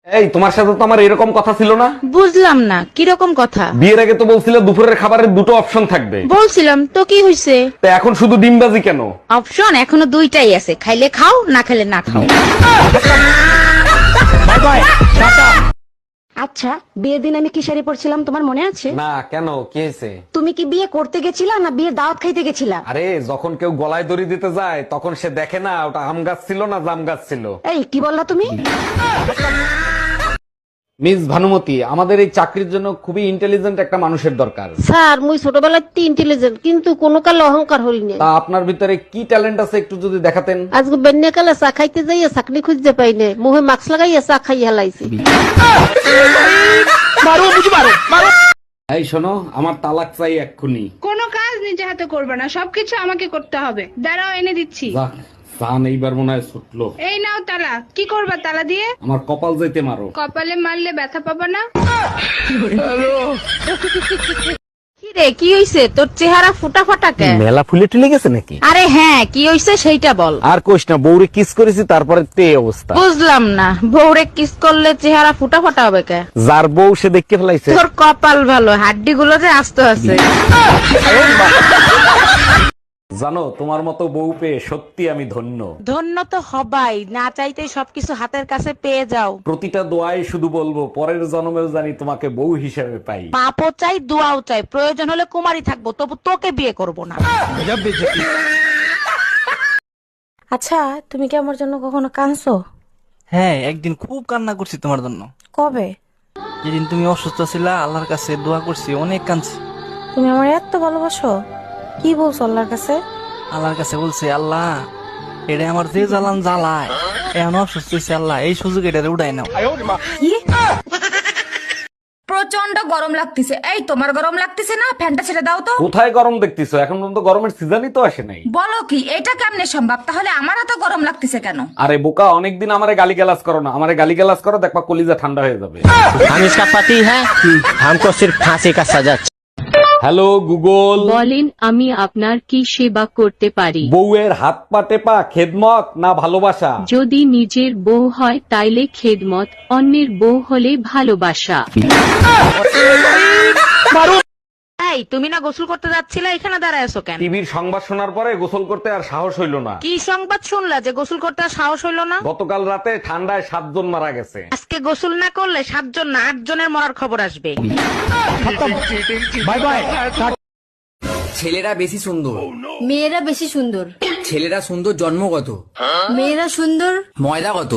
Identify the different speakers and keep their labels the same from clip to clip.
Speaker 1: এই তোমার সাথে তো আমার এরকম কথা ছিল না।
Speaker 2: বুঝলাম না কিরকম কথা।
Speaker 1: বিয়ের আগে তো বলছিলে দুপুরের খাবারের দুটো অপশন থাকবে।
Speaker 2: বলছিলাম তো, কি হইছে?
Speaker 1: তো এখন শুধু ডিমবাজি কেন?
Speaker 2: অপশন এখনো দুইটাই আছে, খাইলে খাও, না খাইলে না খাও।
Speaker 3: আচ্ছা, বিয়ের দিন আমি কি শাড়ি পরছিলাম তোমার মনে আছে?
Speaker 1: না, কেন, কি হয়েছে?
Speaker 3: তুমি কি বিয়ে করতে গেছিলা না বিয়ের দাওয়াত খাইতে গেছিলা?
Speaker 1: আরে যখন কেউ গলায় দড়ি দিতে যায় তখন সে দেখে না ওটা আম গাছ ছিল না জাম গাছ ছিল।
Speaker 3: এই কি বললা তুমি?
Speaker 1: মিস ভানুমতি, আমাদের এই চাকরির জন্য খুবই ইন্টেলিজেন্ট একটা মানুষের দরকার।
Speaker 4: স্যার মুই ছোটবেলায় ইন্টেলিজেন্ট, কিন্তু কোনো কালে অহংকার হই না।
Speaker 1: তা আপনার ভিতরে কি ট্যালেন্ট আছে একটু যদি দেখাতেন।
Speaker 4: আজকে বেন্যাকালে চা খাইতে যাইয়া চাকরি খুঁজতে পাই না, মুহে মাস্ক লাগাইয়া চা খাই হেলাইছি।
Speaker 1: এই শোনো, আমার তালাক চাই এক্ষুনি।
Speaker 5: কোনো কাজ নিজে হাতে করবে না, সবকিছু আমাকে করতে হবে। দাঁড়াও, এনে দিচ্ছি।
Speaker 1: যাক, জান এইবার মনে হয় ছুটলো।
Speaker 5: এই নাও তালা। কি করবা তালা দিয়ে?
Speaker 1: আমার কপাল যাইতে মারো।
Speaker 5: কপালে মারলে ব্যথা পাবা না।
Speaker 2: কি রে, কি হইছে? তোর চেহারা ফুটা ফাটা কে?
Speaker 1: মেলা ফুলে টুলে গেছে নাকি?
Speaker 2: আরে হ্যাঁ, কি হইছে সেইটা বল।
Speaker 1: আর কোশ না, বউরে কিস করেছি তারপরে তে অবস্থা।
Speaker 2: বুঝলাম না, বউরে কিস করলে চেহারা ফুটা ফাটা হবে কে?
Speaker 1: যার বউ সে দেখতে ফেলাইছে।
Speaker 2: তোর কপাল ভালো, হাড্ডি গুলো যে আস্ত আছে।
Speaker 1: জানো, তোমার মতো বউ পেয়ে সত্যি আমি ধন্য।
Speaker 2: ধন্য তো হবাই, না চাইতেই সবকিছু হাতের কাছে পেয়ে যাও।
Speaker 1: প্রতিটা দোয়ায় শুধু বলবো পরের জন্মেও জানি তোমাকে বউ হিসেবে পাই।
Speaker 2: পাপও চাই, দোয়াও চাই, প্রয়োজন হলে কুমারী থাকবো, তবু তোকে বিয়ে করব না।
Speaker 6: আচ্ছা, তুমি কি আমার জন্য কখনো কাঁদছো?
Speaker 7: হ্যাঁ, একদিন খুব কান্না করছি তোমার জন্য।
Speaker 6: কবে?
Speaker 7: যেদিন তুমি অসুস্থ ছিলা, আল্লাহর কাছে দোয়া করছি, অনেক কাঁদছি।
Speaker 6: তুমি আমার এত ভালোবাসো? কি বলছো আল্লাহর কাছে?
Speaker 7: আল্লাহর কাছে বলছি, আল্লাহ এটা আমার যে জ্বালান জ্বালায়, এখন অসুস্থ হয়েছে, আল্লাহ এই সুযোগ এটা উঠাই নাও।
Speaker 8: প্রচন্ড গরম লাগতেছে। এই তোমার গরম লাগতেছে না? ফ্যানটা ছেড়ে দাও তো।
Speaker 1: কোথায় গরম দেখতেছো? এখন পর্যন্ত গরমের সিজনই তো আসে নাই।
Speaker 8: বলো কি, এটা কেমনে সম্ভব? তাহলে আমার এত গরম লাগতেছে কেন?
Speaker 1: আরে বোকা, অনেকদিন আমারে গালিগালাজ করো না। আমারে গালিগালাজ করো, দেখবা কলিজা ঠান্ডা হয়ে যাবে।
Speaker 9: हम इसका पति है, हमको सिर्फ फांसी का सजा।
Speaker 1: হ্যালো গুগল,
Speaker 10: বলেন আমি আপনার কি সেবা করতে পারি?
Speaker 1: বউয়ের হাত পা টেপা খেদমত না ভালোবাসা?
Speaker 10: যদি নিজের বউ হয় তাইলে খেদমত, অন্যের বউ হলে ভালোবাসা।
Speaker 2: এই, তুমি না গোসল করতে যাচ্ছিলে, এখানে দাঁড়ায় আছো কেন?
Speaker 1: টিভির সংবাদ শোনার পরে গোসল করতে আর সাহস হইল না।
Speaker 2: কি সংবাদ শুনলা যে গোসল করতে আর সাহস হইলো না?
Speaker 1: গতকাল রাতে ঠান্ডায় 7 জন মারা গেছে।
Speaker 2: আজকে গোসল না করলে 7 জন না 8 জনের মরার খবর আসবে।
Speaker 9: ছেলেরা বেশি সুন্দর,
Speaker 8: মেয়েরা বেশি সুন্দর।
Speaker 9: ছেলেরা সুন্দর জন্মগত,
Speaker 8: মেয়েরা সুন্দর
Speaker 9: ময়দাগত।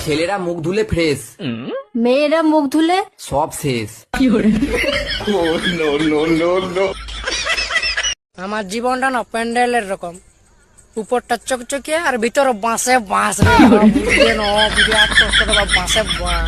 Speaker 9: ছেলেরা মুখ ধুলে ফ্রেশ,
Speaker 8: মেয়েরা মুখ ধুলে
Speaker 9: সব শেষ।
Speaker 4: আমার জীবনটা না প্যান্ডেলের রকম, উপরটা চকচকে আর ভিতরে বাঁশে বাঁশ রে, বুঝলেন? বিরাট কষ্ট, বাঁশে বাঁশ।